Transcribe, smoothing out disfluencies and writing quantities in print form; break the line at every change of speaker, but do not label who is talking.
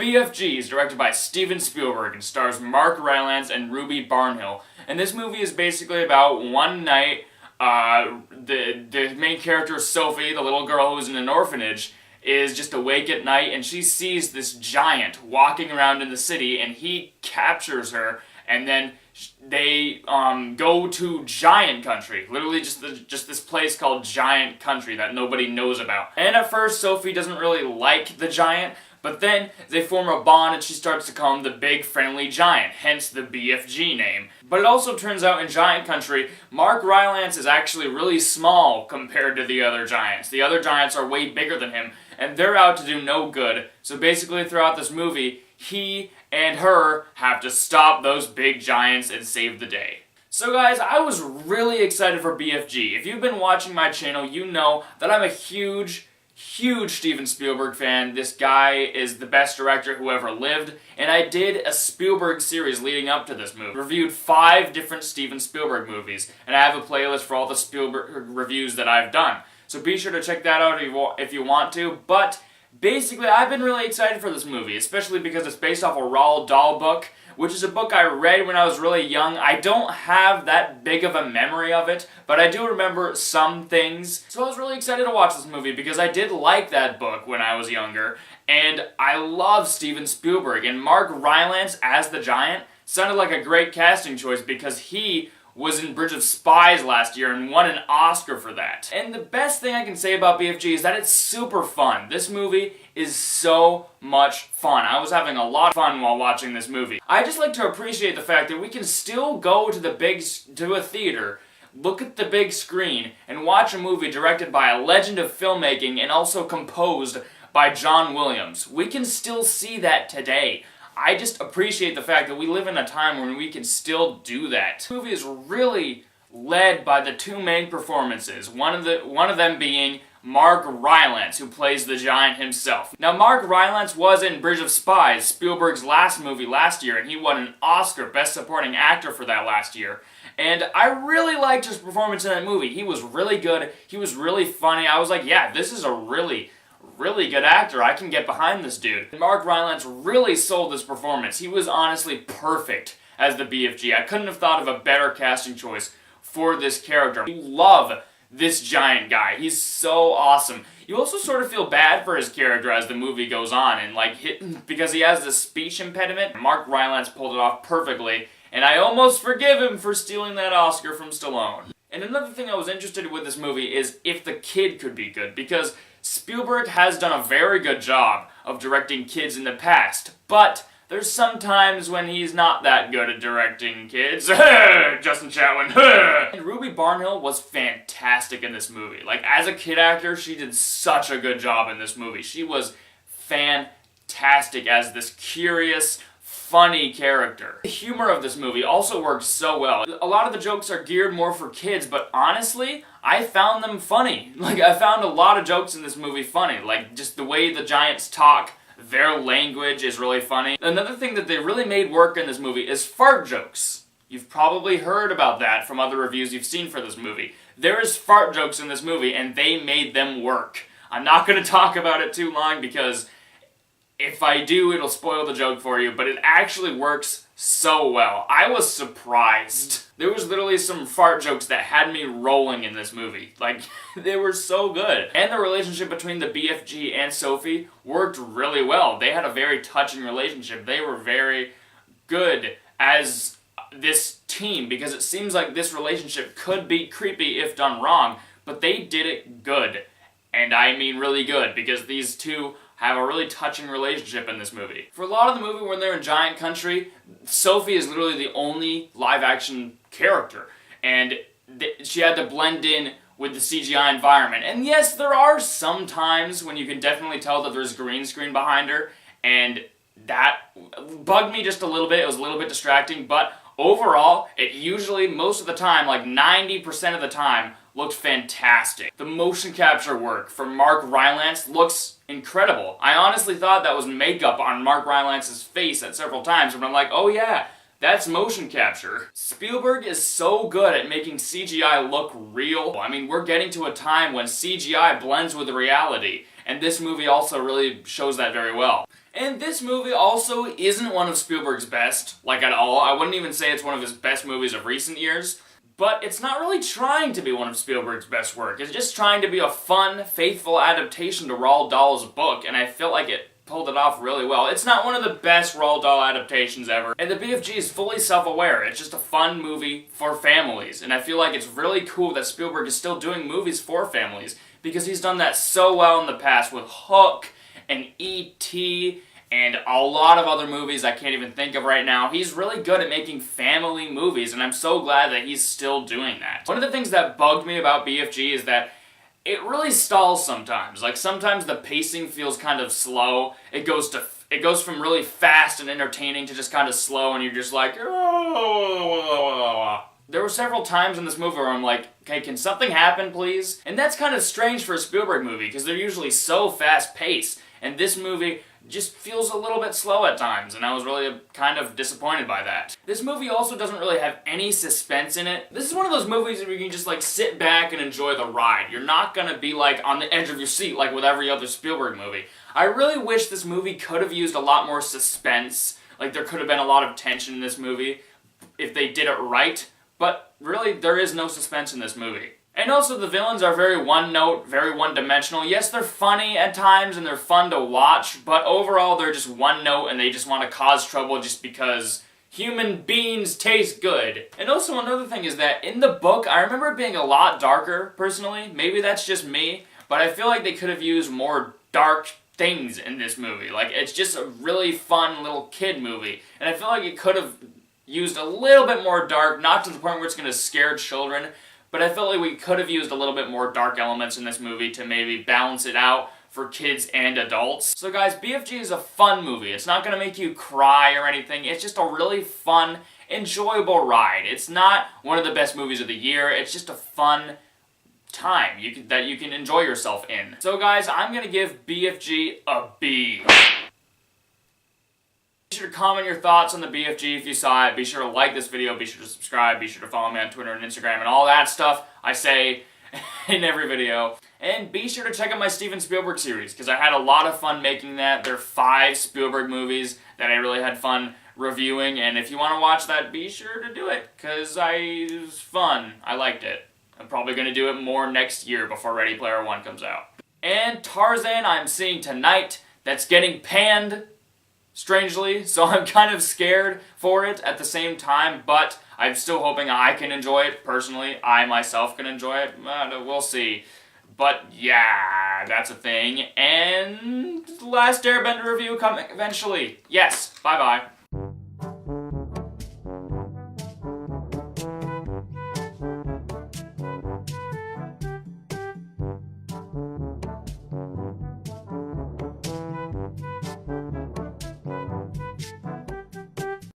BFG is directed by Steven Spielberg and stars Mark Rylance and Ruby Barnhill. And this movie is basically about one night, the main character, Sophie, the little girl who's in an orphanage, is just awake at night and she sees this giant walking around in the city and he captures her, and then they go to Giant Country. Literally just this place called Giant Country that nobody knows about. And at first Sophie doesn't really like the giant, but then they form a bond and she starts to call him the Big Friendly Giant, hence the BFG name. But it also turns out in Giant Country, Mark Rylance is actually really small compared to the other giants. The other giants are way bigger than him, and they're out to do no good. So basically throughout this movie, he and her have to stop those big giants and save the day. So guys, I was really excited for BFG. If you've been watching my channel, you know that I'm a huge Steven Spielberg fan. This guy is the best director who ever lived, and I did a Spielberg series leading up to this movie. Reviewed 5 different Steven Spielberg movies, and I have a playlist for all the Spielberg reviews that I've done. So be sure to check that out if you want to, but basically I've been really excited for this movie, especially because it's based off a Roald Dahl book, which is a book I read when I was really young. I don't have that big of a memory of it, but I do remember some things. So I was really excited to watch this movie because I did like that book when I was younger, and I love Steven Spielberg, and Mark Rylance as the giant sounded like a great casting choice because he was in Bridge of Spies last year and won an Oscar for that. And the best thing I can say about BFG is that it's super fun. This movie is so much fun. I was having a lot of fun while watching this movie. I just like to appreciate the fact that we can still go to a theater, look at the big screen, and watch a movie directed by a legend of filmmaking and also composed by John Williams. We can still see that today. I just appreciate the fact that we live in a time when we can still do that. The movie is really led by the 2 main performances, one of them being Mark Rylance, who plays the giant himself. Now, Mark Rylance was in Bridge of Spies, Spielberg's last movie last year, and he won an Oscar Best Supporting Actor for that last year. And I really liked his performance in that movie. He was really good, he was really funny. I was like, yeah, this is a really good actor. I can get behind this dude. Mark Rylance really sold this performance. He was honestly perfect as the BFG. I couldn't have thought of a better casting choice for this character. You love this giant guy. He's so awesome. You also sort of feel bad for his character as the movie goes on, and because he has this speech impediment. Mark Rylance pulled it off perfectly, and I almost forgive him for stealing that Oscar from Stallone. And another thing I was interested with this movie is if the kid could be good, because Spielberg has done a very good job of directing kids in the past, but there's some times when he's not that good at directing kids. Justin Chatwin. And Ruby Barnhill was fantastic in this movie. Like, as a kid actor, she did such a good job in this movie. She was fantastic as this curious, funny character. The humor of this movie also works so well. A lot of the jokes are geared more for kids, but honestly, I found them funny. Like, I found a lot of jokes in this movie funny. Like, just the way the giants talk, their language is really funny. Another thing that they really made work in this movie is fart jokes. You've probably heard about that from other reviews you've seen for this movie. There is fart jokes in this movie, and they made them work. I'm not going to talk about it too long because if I do, it'll spoil the joke for you, but it actually works so well. I was surprised. There was literally some fart jokes that had me rolling in this movie. Like, they were so good. And the relationship between the BFG and Sophie worked really well. They had a very touching relationship. They were very good as this team, because it seems like this relationship could be creepy if done wrong, but they did it good. And I mean really good, because these two have a really touching relationship in this movie. For a lot of the movie, when they're in Giant Country, Sophie is literally the only live-action character, and she had to blend in with the CGI environment. And yes, there are some times when you can definitely tell that there's green screen behind her, and that bugged me just a little bit. It was a little bit distracting, but overall, it usually, most of the time, like 90% of the time, looked fantastic. The motion capture work from Mark Rylance looks incredible. I honestly thought that was makeup on Mark Rylance's face at several times, but I'm like, oh yeah, That's motion capture. Spielberg is so good at making CGI look real. I mean, we're getting to a time when CGI blends with reality, and this movie also really shows that very well. And this movie also isn't one of Spielberg's best, like at all. I wouldn't even say it's one of his best movies of recent years. But it's not really trying to be one of Spielberg's best work. It's just trying to be a fun, faithful adaptation to Roald Dahl's book, and I felt like it pulled it off really well. It's not one of the best Roald Dahl adaptations ever, and the BFG is fully self-aware. It's just a fun movie for families, and I feel like it's really cool that Spielberg is still doing movies for families, because he's done that so well in the past with Hook and E.T., and a lot of other movies I can't even think of right now. He's really good at making family movies, and I'm so glad that he's still doing that. One of the things that bugged me about BFG is that it really stalls sometimes. Like, sometimes the pacing feels kind of slow. It goes from really fast and entertaining to just kind of slow, and you're just like, oh. There were several times in this movie where I'm like, okay, can something happen, please? And that's kind of strange for a Spielberg movie, because they're usually so fast-paced, and this movie just feels a little bit slow at times, and I was really kind of disappointed by that. This movie also doesn't really have any suspense in it. This is one of those movies where you can just like sit back and enjoy the ride. You're not gonna be like on the edge of your seat like with every other Spielberg movie. I really wish this movie could have used a lot more suspense. Like, there could have been a lot of tension in this movie if they did it right, but really there is no suspense in this movie. And also, the villains are very one-note, very one-dimensional. Yes, they're funny at times, and they're fun to watch, but overall, they're just one-note, and they just want to cause trouble just because human beings taste good. And also, another thing is that in the book, I remember it being a lot darker, personally. Maybe that's just me, but I feel like they could have used more dark things in this movie. Like, it's just a really fun little kid movie, and I feel like it could have used a little bit more dark, not to the point where it's going to scare children, but I felt like we could have used a little bit more dark elements in this movie to maybe balance it out for kids and adults. So guys, BFG is a fun movie. It's not going to make you cry or anything. It's just a really fun, enjoyable ride. It's not one of the best movies of the year. It's just a fun time that you can enjoy yourself in. So guys, I'm going to give BFG a B. Be sure to comment your thoughts on the BFG if you saw it. Be sure to like this video. Be sure to subscribe. Be sure to follow me on Twitter and Instagram and all that stuff I say in every video. And be sure to check out my Steven Spielberg series, because I had a lot of fun making that. There are 5 Spielberg movies that I really had fun reviewing, and if you want to watch that, be sure to do it, because it was fun. I liked it. I'm probably going to do it more next year before Ready Player One comes out. And Tarzan I'm seeing tonight. That's getting panned, strangely, so I'm kind of scared for it at the same time, but I'm still hoping I can enjoy it personally. I myself can enjoy it. We'll see. But yeah, that's a thing. And Last Airbender review coming eventually. Yes, bye-bye.